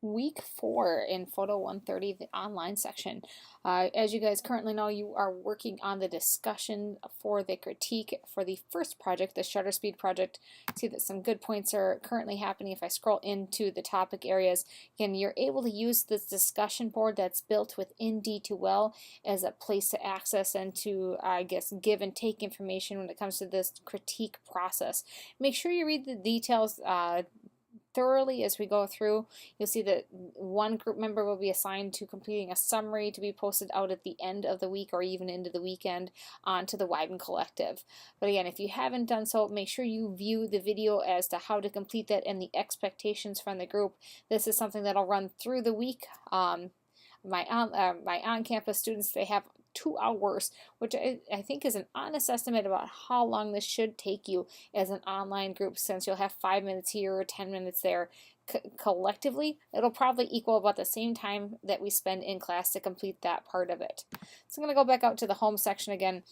Week 4 in Photo 130, the online section. As you guys currently know, you are working on the discussion for the critique for the first project, the shutter speed project. See that some good points are currently happening. If I scroll into the topic areas, again, you're able to use this discussion board that's built within D2L as a place to access and to, I guess, give and take information when it comes to this critique process. Make sure you read the details thoroughly as we go through. You'll see that one group member will be assigned to completing a summary to be posted out at the end of the week or even into the weekend onto the Widen Collective. But again, if you haven't done so, make sure you view the video as to how to complete that and the expectations from the group. This is something that'll run through the week. My on-campus students, they have 2 hours, which I think is an honest estimate about how long this should take you as an online group, since you'll have 5 minutes here or 10 minutes there. Collectively, it'll probably equal about the same time that we spend in class to complete that part of it. So I'm going to go back out to the home section again.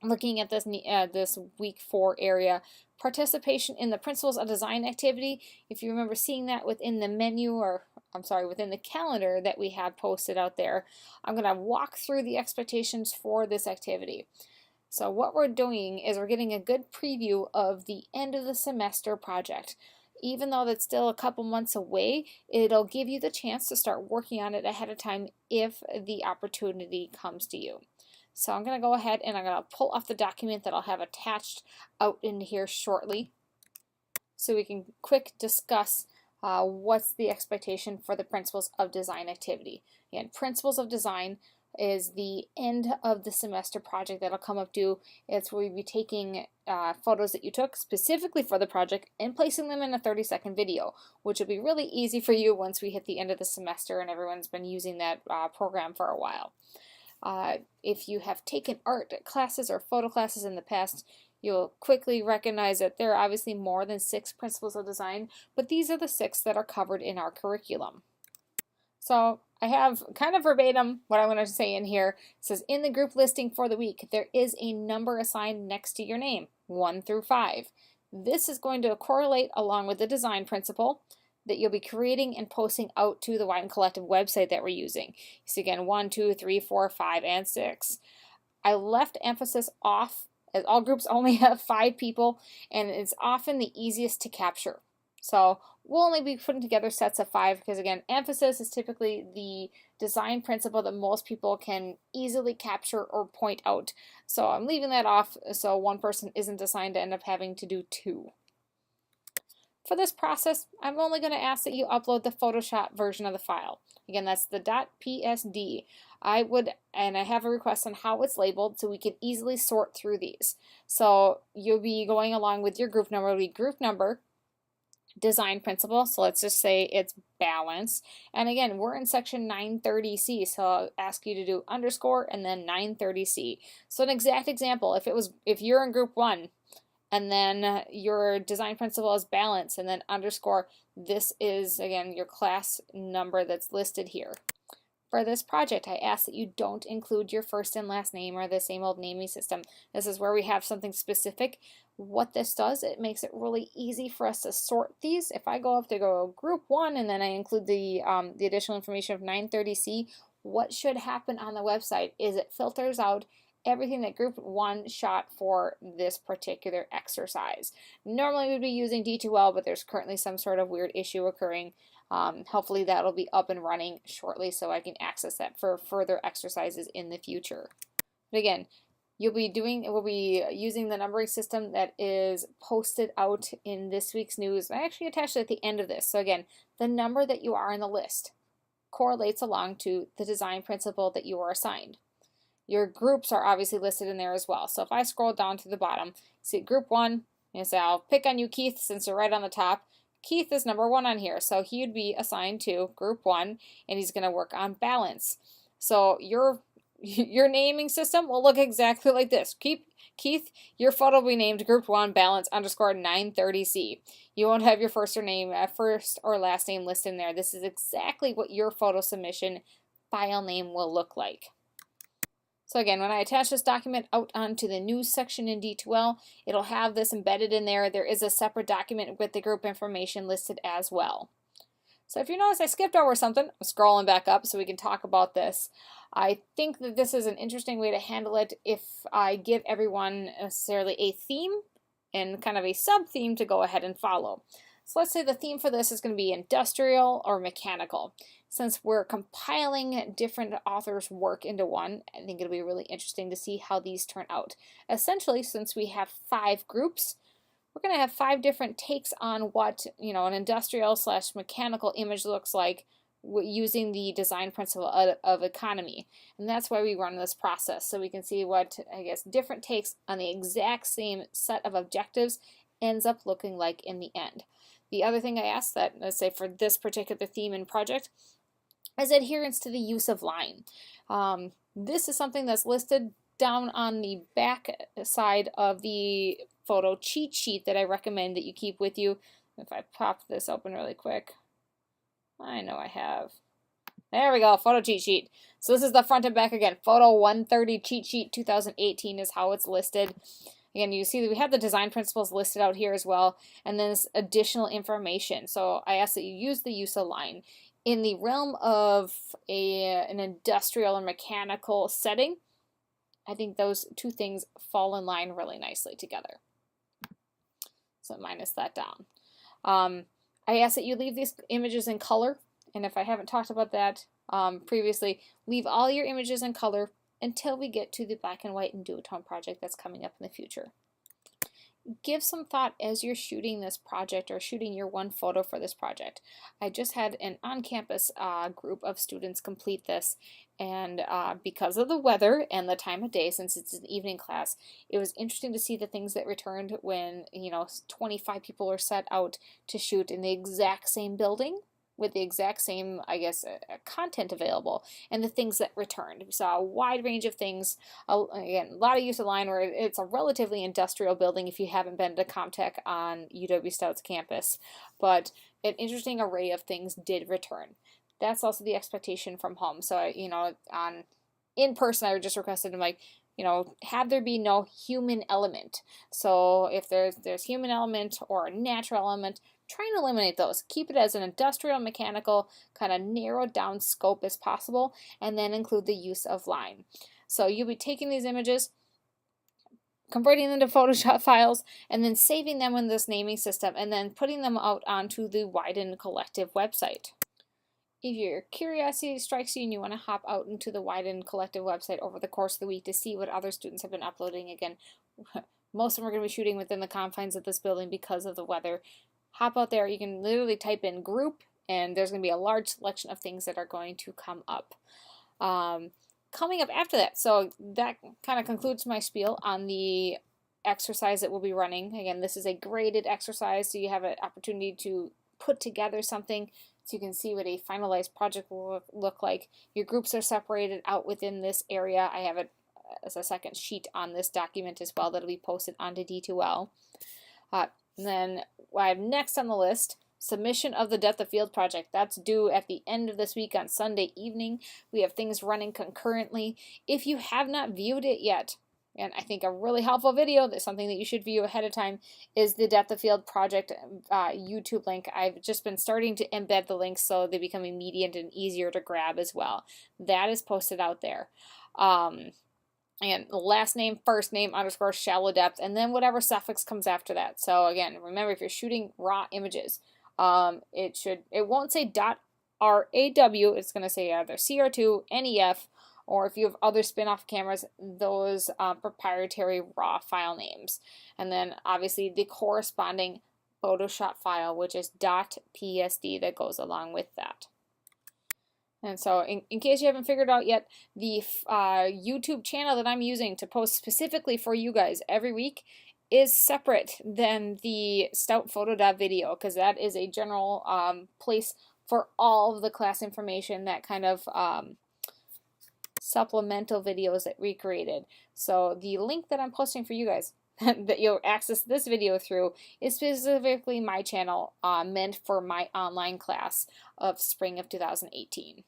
Looking at this week 4 area, participation in the principles of design activity. If you remember seeing that within the menu, or I'm sorry, within the calendar that we have posted out there, I'm going to walk through the expectations for this activity. So what we're doing is we're getting a good preview of the end of the semester project. Even though that's still a couple months away, it'll give you the chance to start working on it ahead of time if the opportunity comes to you. So I'm going to go ahead and I'm going to pull off the document that I'll have attached out in here shortly so we can quick discuss what's the expectation for the principles of design activity. Again, principles of design is the end of the semester project that'll come up due. It's where we'll be taking photos that you took specifically for the project and placing them in a 30-second video, which will be really easy for you once we hit the end of the semester and everyone's been using that program for a while. If you have taken art classes or photo classes in the past, you'll quickly recognize that there are obviously more than 6 principles of design, but these are the 6 that are covered in our curriculum. So I have kind of verbatim what I'm going to say in here. It says, in the group listing for the week, there is a number assigned next to your name, 1 through 5. This is going to correlate along with the design principle that you'll be creating and posting out to the Widen Collective website that we're using. So again, 1, 2, 3, 4, 5, and 6. I left emphasis off, as all groups only have 5 people, and it's often the easiest to capture. So we'll only be putting together sets of 5 because, again, emphasis is typically the design principle that most people can easily capture or point out. So I'm leaving that off so one person isn't assigned to end up having to do 2. For this process, I'm only going to ask that you upload the Photoshop version of the file. Again, that's the .psd. I have a request on how it's labeled so we can easily sort through these. So you'll be going along with your group number. It'll be group number, design principle, so let's just say it's balance. And again, we're in section 930C, so I'll ask you to do underscore and then 930C. So an exact example, if you're in group 1, and then your design principle is balance, and then underscore. This is, again, your class number that's listed here. For this project, I ask that you don't include your first and last name or the same old naming system. This is where we have something specific. What this does, it makes it really easy for us to sort these. If I go up to go group 1 and then I include the additional information of 930C, what should happen on the website is it filters out everything that group 1 shot for this particular exercise. Normally we'd be using D2L, but there's currently some sort of weird issue occurring. Hopefully that'll be up and running shortly so I can access that for further exercises in the future. But again, we'll be using the numbering system that is posted out in this week's news. I actually attached it at the end of this. So again, the number that you are in the list correlates along to the design principle that you are assigned. Your groups are obviously listed in there as well. So if I scroll down to the bottom, see group 1, and say I'll pick on you, Keith, since you're right on the top. Keith is number 1 on here, so he would be assigned to group 1, and he's going to work on balance. So your naming system will look exactly like this. Keith, your photo will be named group 1 balance underscore 930C. You won't have your first or last name listed in there. This is exactly what your photo submission file name will look like. So again, when I attach this document out onto the news section in D2L, it'll have this embedded in there. There is a separate document with the group information listed as well. So if you notice I skipped over something, I'm scrolling back up so we can talk about this. I think that this is an interesting way to handle it if I give everyone necessarily a theme and kind of a sub-theme to go ahead and follow. So let's say the theme for this is going to be industrial or mechanical. Since we're compiling different authors' work into one, I think it'll be really interesting to see how these turn out. Essentially, since we have 5 groups, we're going to have 5 different takes on what, an industrial / mechanical image looks like using the design principle of economy. And that's why we run this process, so we can see what, different takes on the exact same set of objectives ends up looking like in the end. The other thing I asked that, let's say for this particular theme and project, is adherence to the use of line. This is something that's listed down on the back side of the photo cheat sheet that I recommend that you keep with you. If I pop this open really quick, I know I have. There we go, photo cheat sheet. So this is the front and back again. Photo 130 cheat sheet 2018 is how it's listed. Again, you see that we have the design principles listed out here as well, and then this additional information. So I ask that you use the use of line. In the realm of an industrial or mechanical setting, I think those two things fall in line really nicely together. So minus that down. I ask that you leave these images in color, and if I haven't talked about that previously, leave all your images in color until we get to the black and white and duotone project that's coming up in the future. Give some thought as you're shooting this project or shooting your one photo for this project. I just had an on-campus group of students complete this, and because of the weather and the time of day, since it's an evening class, it was interesting to see the things that returned when 25 people are set out to shoot in the exact same building with the exact same, content available, and the things that returned. We saw a wide range of things. Again, a lot of use of line where it's a relatively industrial building if you haven't been to Comtech on UW-Stout's campus, but an interesting array of things did return. That's also the expectation from home. So, in person, I just requested have there be no human element. So if there's human element or a natural element, try and eliminate those. Keep it as an industrial, mechanical, kind of narrowed down scope as possible, and then include the use of line. So you'll be taking these images, converting them to Photoshop files, and then saving them in this naming system, and then putting them out onto the Widen Collective website. If your curiosity strikes you and you want to hop out into the Widen Collective website over the course of the week to see what other students have been uploading, again, most of them are going to be shooting within the confines of this building because of the weather. Hop out there, you can literally type in group, and there's going to be a large selection of things that are going to come up. Coming up after that, so that kind of concludes my spiel on the exercise that we'll be running. Again, this is a graded exercise, so you have an opportunity to put together something so you can see what a finalized project will look like. Your groups are separated out within this area. I have it as a second sheet on this document as well that'll be posted onto D2L. And then what I have next on the list, submission of the depth of field project. That's due at the end of this week on Sunday evening. We have things running concurrently. If you have not viewed it yet, and I think a really helpful video, that's something that you should view ahead of time, is the depth of field project YouTube link. I've just been starting to embed the links so they become immediate and easier to grab as well. That is posted out there. And last name, first name, _ shallow depth, and then whatever suffix comes after that. So again, remember, if you're shooting raw images, it won't say .raw, it's going to say either CR2, NEF, or if you have other spin-off cameras, those proprietary raw file names. And then obviously the corresponding Photoshop file, which is .psd, that goes along with that. And so in case you haven't figured out yet, the YouTube channel that I'm using to post specifically for you guys every week is separate than the Stout Photo video, because that is a general place for all of the class information, that kind of supplemental videos that we created. So the link that I'm posting for you guys that you'll access this video through is specifically my channel, meant for my online class of spring of 2018.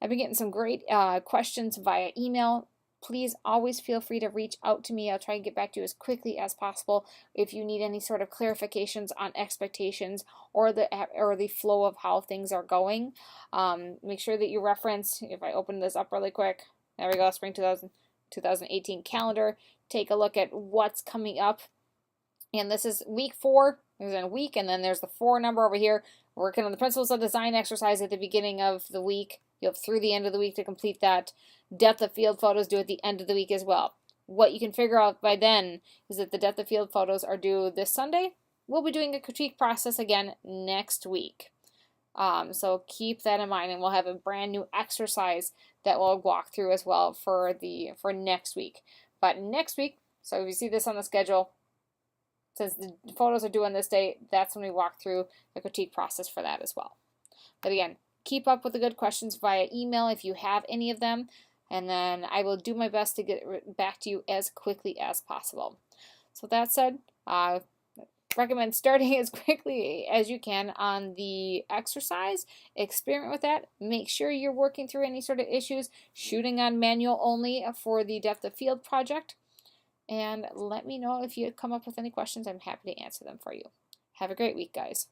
I've been getting some great questions via email. please always feel free to reach out to me. I'll try and get back to you as quickly as possible if you need any sort of clarifications on expectations or the flow of how things are going. Make sure that you reference, if I open this up really quick, there we go, Spring 2018 calendar. Take a look at what's coming up. And this is week 4. There's a week, and then there's the 4 number over here. Working on the principles of design exercise at the beginning of the week. You have through the end of the week to complete that. Depth of field photos due at the end of the week as well. What you can figure out by then is that the depth of field photos are due this Sunday. We'll be doing a critique process again next week. So keep that in mind, and we'll have a brand new exercise that we'll walk through as well for next week. But next week, so if you see this on the schedule, since the photos are due on this date, that's when we walk through the critique process for that as well. But again, keep up with the good questions via email if you have any of them, and then I will do my best to get back to you as quickly as possible. So that said, recommend starting as quickly as you can on the exercise. Experiment with that. Make sure you're working through any sort of issues, shooting on manual only for the depth of field project. And let me know if you come up with any questions. I'm happy to answer them for you. Have a great week, guys.